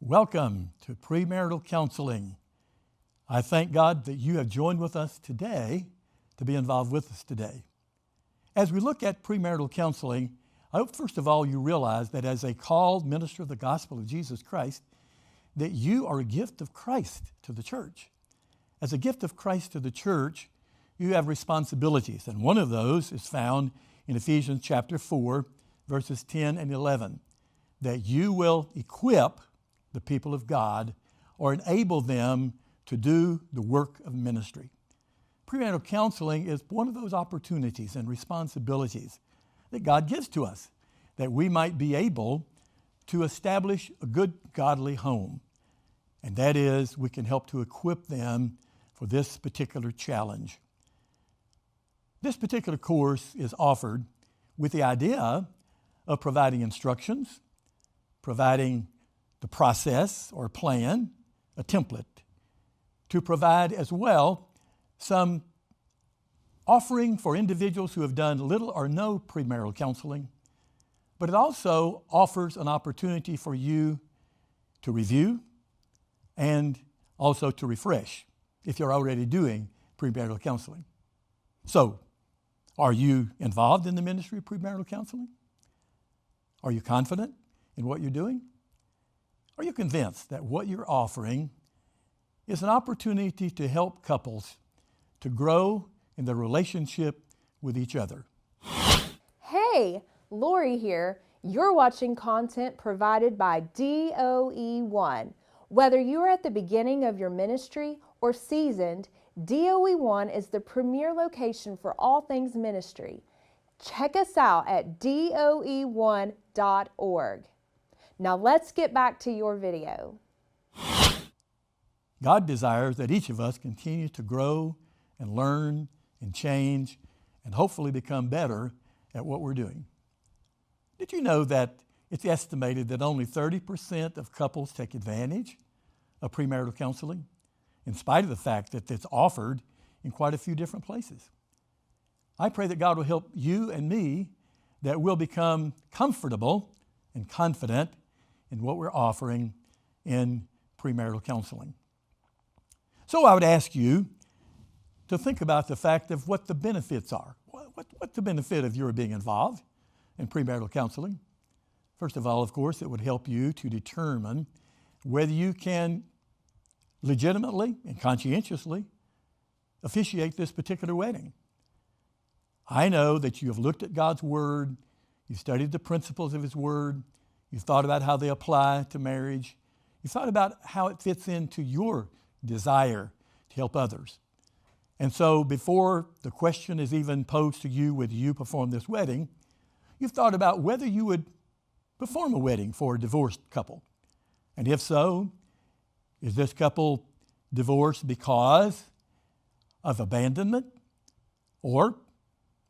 Welcome to Premarital Counseling. I thank God that you have joined with us today to be involved with us today. As we look at premarital counseling, I hope first of all you realize that as a called minister of the gospel of Jesus Christ, that you are a gift of Christ to the church. As a gift of Christ to the church, you have responsibilities, and one of those is found in Ephesians chapter 4, verses 10 and 11, that you will equip the people of God or enable them to do the work of ministry. Premarital counseling is one of those opportunities and responsibilities that God gives to us, that we might be able to establish a good, godly home. And that is, we can help to equip them for this particular challenge. This particular course is offered with the idea of providing instructions, providing the process or plan, a template, to provide as well some offering for individuals who have done little or no premarital counseling, but it also offers an opportunity for you to review and also to refresh if you're already doing premarital counseling. So, are you involved in the ministry of premarital counseling? Are you confident in what you're doing? Are you convinced that what you're offering is an opportunity to help couples to grow in their relationship with each other? Hey, Lori here. You're watching content provided by DOE1. Whether you're at the beginning of your ministry or seasoned, DOE1 is the premier location for all things ministry. Check us out at doe1.org. Now let's get back to your video. God desires that each of us continue to grow and learn and change and hopefully become better at what we're doing. Did you know that it's estimated that only 30% of couples take advantage of premarital counseling, in spite of the fact that it's offered in quite a few different places? I pray that God will help you and me, that we'll become comfortable and confident in what we're offering in premarital counseling. So I would ask you to think about the fact of what the benefits are. What's the benefit of your being involved in premarital counseling? First of all, of course, it would help you to determine whether you can legitimately and conscientiously officiate this particular wedding. I know that you have looked at God's Word, you've studied the principles of His Word, you've thought about how they apply to marriage, you've thought about how it fits into your desire to help others. And so before the question is even posed to you, whether you perform this wedding, you've thought about whether you would perform a wedding for a divorced couple. And if so, is this couple divorced because of abandonment, or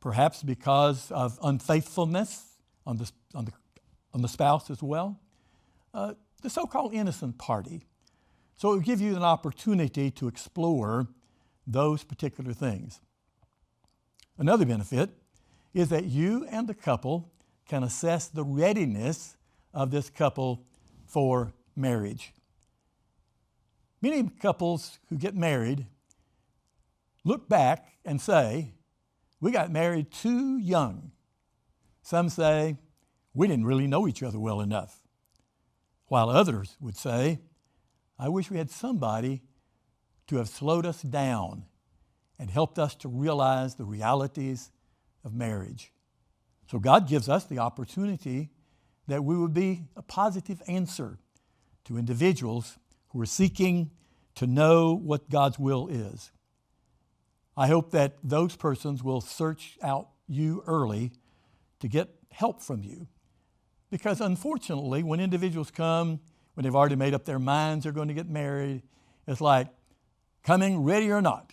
perhaps because of unfaithfulness on the spouse as well? The so-called innocent party. So it will give you an opportunity to explore those particular things. Another benefit is that you and the couple can assess the readiness of this couple for marriage. Many couples who get married look back and say, we got married too young. Some say, we didn't really know each other well enough. While others would say, I wish we had somebody to have slowed us down and helped us to realize the realities of marriage. So God gives us the opportunity that we would be a positive answer to individuals who are seeking to know what God's will is. I hope that those persons will search out you early to get help from you. Because unfortunately, when individuals come, when they've already made up their minds they're going to get married, it's like coming ready or not.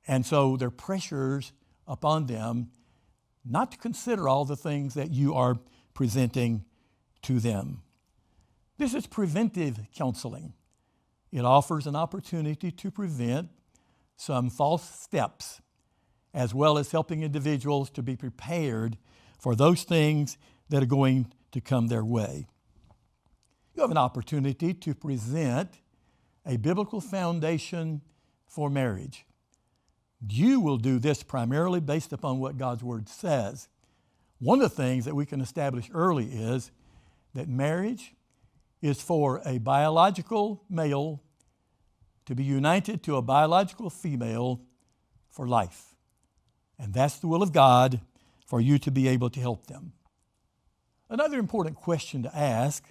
And so there are pressures upon them not to consider all the things that you are presenting to them. This is preventive counseling. It offers an opportunity to prevent some false steps, as well as helping individuals to be prepared for those things that are going to come their way. you have an opportunity to present a biblical foundation for marriage. You will do this primarily based upon what God's Word says. One of the things that we can establish early is that marriage is for a biological male to be united to a biological female for life. And that's the will of God for you to be able to help them. Another important question to ask,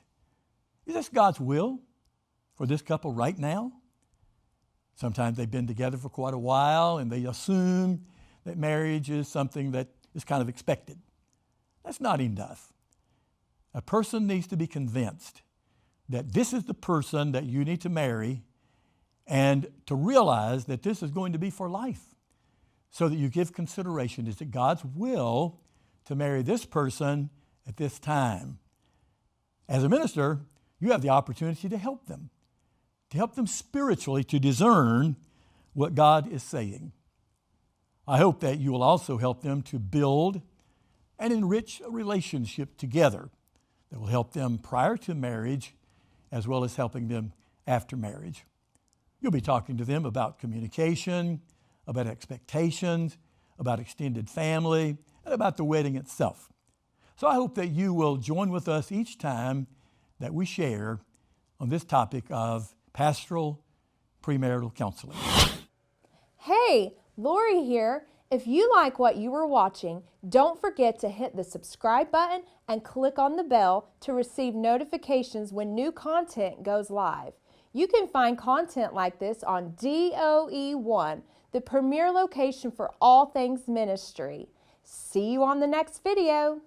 is this God's will for this couple right now? Sometimes they've been together for quite a while and they assume that marriage is something that is kind of expected. That's not enough. A person needs to be convinced that this is the person that you need to marry and to realize that this is going to be for life so that you give consideration. Is it God's will to marry this person at this time? As a minister, you have the opportunity to help them spiritually to discern what God is saying. I hope that you will also help them to build and enrich a relationship together that will help them prior to marriage as well as helping them after marriage. You'll be talking to them about communication, about expectations, about extended family, and about the wedding itself. So I hope that you will join with us each time that we share on this topic of pastoral premarital counseling. Hey, Lori here. If you like what you were watching, don't forget to hit the subscribe button and click on the bell to receive notifications when new content goes live. You can find content like this on DOE1, the premier location for all things ministry. See you on the next video.